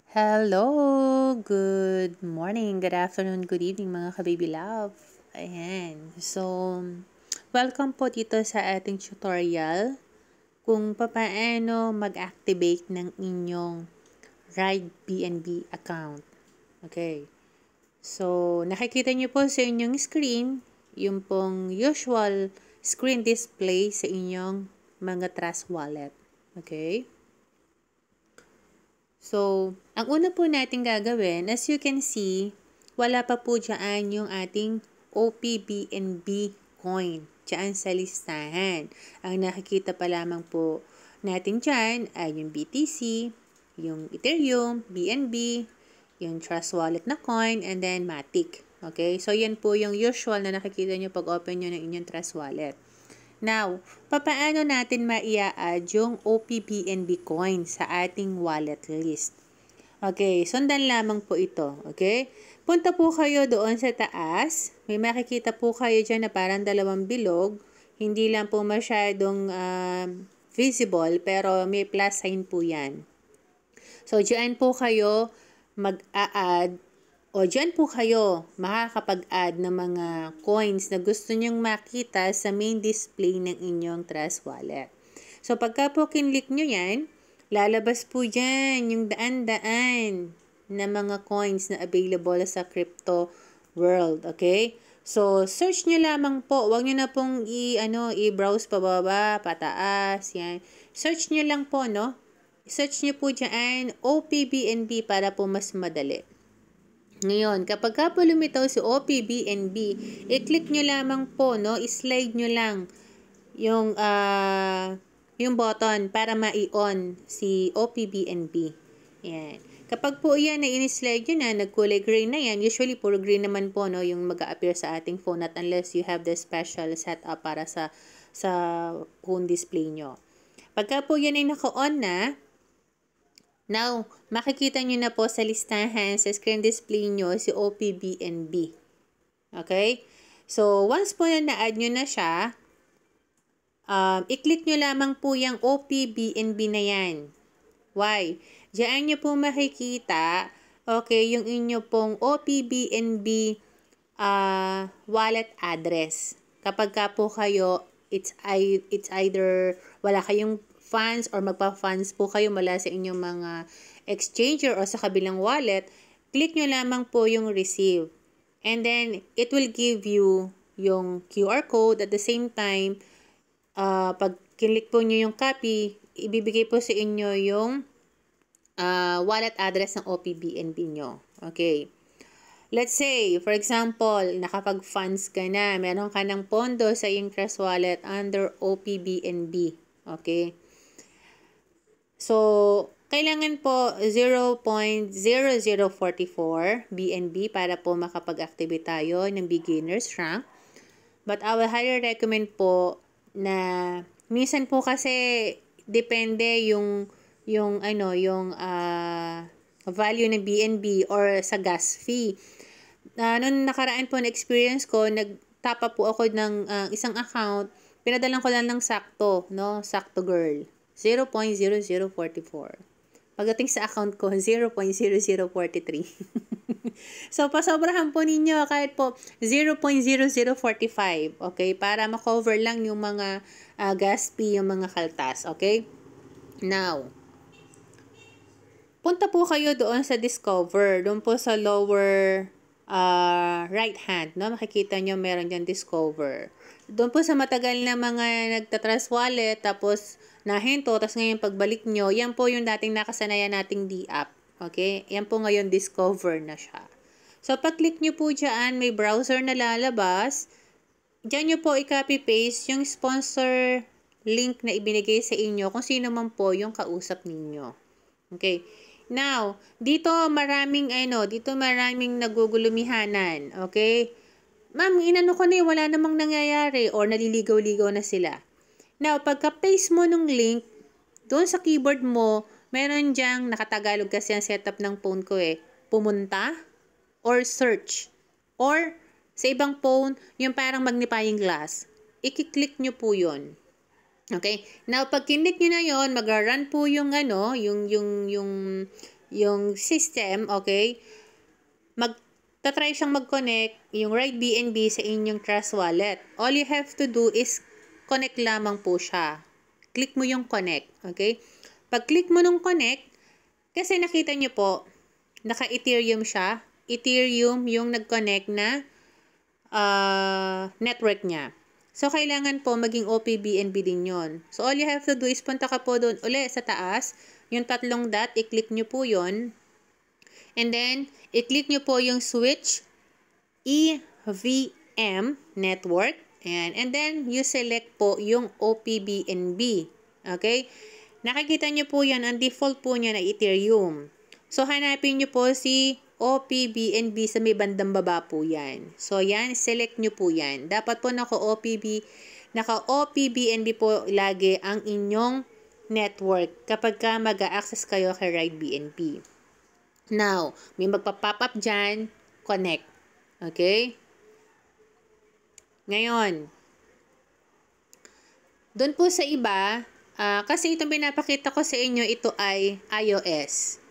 Hello! Good morning, good afternoon, good evening mga ka-baby love. Ayan. So, welcome po dito sa ating tutorial kung paano mag-activate ng inyong Ride BNB account. Okay. So, nakikita niyo po sa inyong screen yung pong usual screen display sa inyong mga Trust Wallet. Okay. So, ang una po natin gagawin, as you can see, wala pa po dyan yung ating OPBNB coin dyan sa listahan. Ang nakikita pa lamang po natin dyan ay yung BTC, yung Ethereum, BNB, yung Trust Wallet na coin, and then Matic. Okay? So, yan po yung usual na nakikita nyo pag open nyo ng inyong Trust Wallet. Now, papaano natin maia-add yung OPBNB coin sa ating wallet list? Okay, sundan lamang po ito. Okay? Punta po kayo doon sa taas. May makikita po kayo dyan na parang dalawang bilog. Hindi lang po masyadong visible, pero may plus sign po yan. So, dyan po kayo mag-a-add o dyan po kayo makakapag-add ng mga coins na gusto nyong makita sa main display ng inyong Trust Wallet. So, pagka po kinlik nyo yan, lalabas po dyan yung daan-daan na mga coins na available sa crypto world. Okay? So, search nyo lamang po. Huwag nyo na pong i-browse pababa, pataas, yan. Search nyo lang po, no? Search nyo po dyan OPBNB para po mas madali. Ngayon, kapag po lumitaw si OPBNB, i-click nyo lamang po, no? I-slide nyo lang yung button para ma-on si OPBNB. Yan. Kapag po yan na in-slide nyo na, nagkulay green na yan, usually puro green naman po, no? Yung mag-a-appear sa ating phone, not unless you have the special setup para sa phone display nyo. Pagka po yan ay naka-on na, now, makikita nyo na po sa listahan, sa screen display nyo, si OPBNB. Okay? So, once po na-add nyo na siya, i-click nyo lamang po yung OPBNB na yan. Why? Diyan nyo po makikita, okay, yung inyo pong OPBNB wallet address. Kapag ka po kayo, it's either wala kayong funds or magpa-funds po kayo mula sa inyong mga exchanger o sa kabilang wallet, click nyo lamang po yung receive. And then, it will give you yung QR code. At the same time, pag click po nyo yung copy, ibibigay po sa inyo yung wallet address ng OPBNB nyo. Okay. Let's say, for example, nakapag-funds ka na, meron ka ng pondo sa iyong Trust Wallet under OPBNB. Okay. So, kailangan po 0.0044 BNB para po makapag-activate tayo ng beginner's rank. But I will highly recommend po na minsan po kasi depende yung value ng BNB or sa gas fee. Noong nakaraan po na experience ko, nagtapa po ako ng isang account, pinadalan ko lang ng sakto, no? Sakto girl. 0.0044. Pagdating sa account ko, 0.0043. So, pasobrahan po ninyo kahit po 0.0045. Okay? Para makover lang yung mga gas fee, yung mga kaltas. Okay? Now, punta po kayo doon sa Discover. Doon po sa lower right hand, no? Makikita nyo meron dyan Discover. Doon po sa matagal na mga nagta-Trust Wallet, tapos nahinto, tapos ngayon pagbalik nyo, yan po yung dating nakasanayan nating D-app. Okay? Yan po ngayon Discover na siya. So, pag-click nyo po dyan, may browser na lalabas. Dyan nyo po i-copy-paste yung sponsor link na ibinigay sa inyo kung sino man po yung kausap ninyo. Okay? Now, dito maraming nagugulumihanan. Okay? Ma'am, inano ko na wala namang nangyayari or naliligaw-ligaw na sila. Now, pagka-paste mo nung link, doon sa keyboard mo, meron diyang, nakatagalog kasi ang setup ng phone ko pumunta or search. Or, sa ibang phone, yung parang magnifying glass. I-click nyo po yun. Okay? Now, pag kinlik nyo na yon, mag-run po yung yung system, okay, tatry siyang mag-connect yung Ride BNB sa inyong Trust Wallet. All you have to do is connect lamang po siya. Click mo yung connect, okay? Pag click mo nung connect, kasi nakita nyo po, naka-Ethereum siya. Ethereum yung nag-connect na network niya. So, kailangan po maging OPBNB din yon. So, all you have to do is punta ka po doon uli sa taas. Yung tatlong dot, i-click nyo po yon. And then, i-click nyo po yung switch EVM network. And then, you select po yung OPBNB. Okay? Nakikita nyo po yan, ang default po niya na Ethereum. So, hanapin nyo po si OPBNB sa may bandang baba po yan. So, yan, select nyo po yan. Dapat po naka-OPBNB po lagi ang inyong network kapag ka mag-a-access kayo kay Ride BNB. Now, may magpa-pop up dyan, connect. Okay? Ngayon, doon po sa iba, kasi itong pinapakita ko sa inyo, ito ay iOS.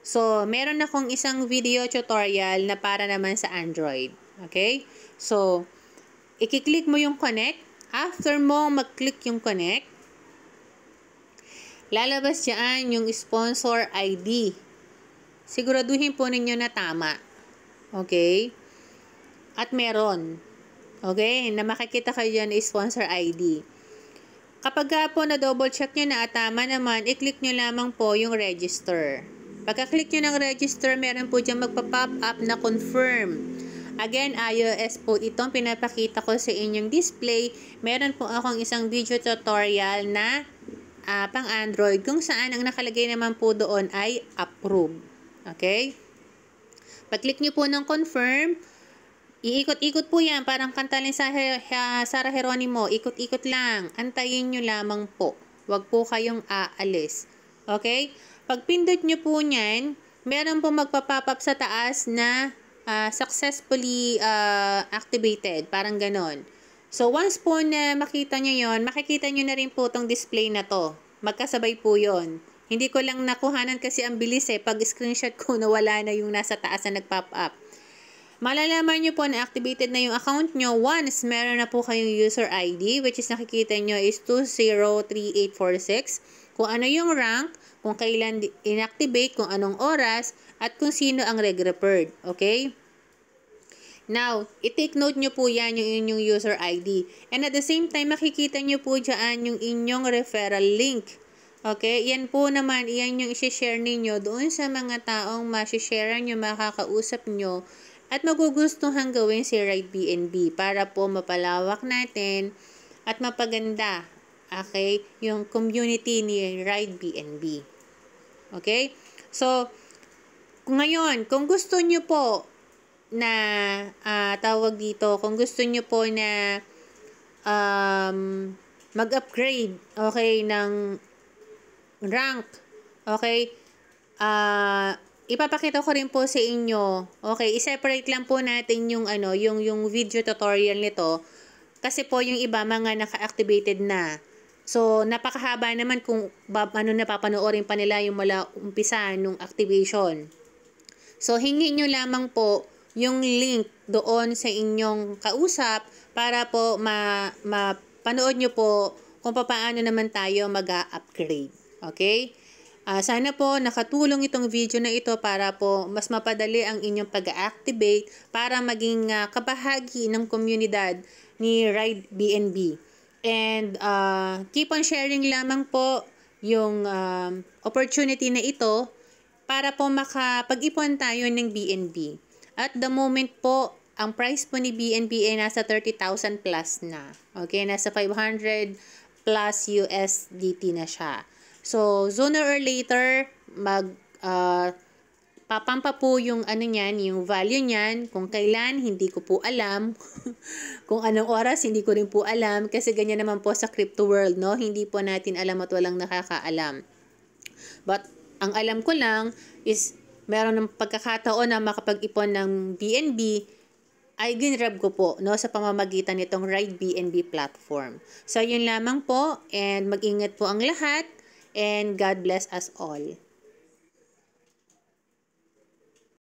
So, meron akong isang video tutorial na para naman sa Android. Okay? So, i-click mo yung connect. After mo mag-click yung connect, lalabas dyan yung sponsor ID. Siguraduhin po ninyo na tama. Okay? At meron. Okay? Na makikita kayo dyan sponsor ID. Kapag po na double check nyo na at tama naman, i-click nyo lamang po yung register. Pagka-click nyo ng register, meron po dyan magpa-pop up na confirm. Again, iOS po itong pinapakita ko sa inyong display. Meron po akong isang video tutorial na pang Android kung saan ang nakalagay naman po doon ay approve. Okay? Pag-click nyo po ng confirm, iikot-ikot po yan. Parang kanta ni Sarah Geronimo. Ikot-ikot lang. Antayin nyo lamang po. Huwag po kayong aalis. Okay? Pag pindot nyo po nyan, meron po magpa-pop up sa taas na successfully activated. Parang ganon. So, once po na makita nyo yon, makikita nyo na rin po itong display na to. Magkasabay po yon. Hindi ko lang nakuhanan kasi ang bilis pag screenshot ko na wala na yung nasa taas na nag-pop up. Malalaman nyo po na activated na yung account nyo once meron na po kayong user ID, which is nakikita nyo is 203846. Kung ano yung rank, kung kailan inactivate, kung anong oras, at kung sino ang reg-referred. Okay? Now, i-take note nyo po yan yung inyong user ID. And at the same time, makikita nyo po dyan yung inyong referral link. Okay? Yan po naman, yan yung isi-share ninyo doon sa mga taong masishare nyo, makakausap nyo, at magugustuhan gawin si Ride BNB para po mapalawak natin at mapaganda, okay, yung community ni Ride BNB. Okay? So, ngayon, kung gusto nyo po na tawag dito, kung gusto nyo po na mag-upgrade, okay, ng rank, okay, ipapakita ko rin po sa inyo. Okay, i-separate lang po natin yung yung video tutorial nito kasi po yung iba mga naka-activated na. So, napakahaba naman kung napapanoorin pa nila yung mula umpisa nung activation. So, hingi nyo lamang po yung link doon sa inyong kausap para po mapanood nyo po kung paano naman tayo mag-upgrade. Okay? Sana po nakatulong itong video na ito para po mas mapadali ang inyong pag-activate para maging kabahagi ng komunidad ni Ride BNB. And keep on sharing lamang po yung opportunity na ito para po makapag-ipon tayo ng BNB. At the moment po, ang price po ni BNB ay nasa 30,000 plus na. Okay, nasa 500 plus USDT na siya. So, sooner or later, papampa po yung yung value niyan. Kung kailan, hindi ko po alam. Kung anong oras, hindi ko rin po alam. Kasi ganyan naman po sa crypto world, no? Hindi po natin alam at walang nakakaalam. But, ang alam ko lang is, meron ng pagkakataon na makapag-ipon ng BNB, ay ginrab ko po, no, sa pamamagitan nitong Ride BNB platform. So, yun lamang po, and mag-ingat po ang lahat, and God bless us all.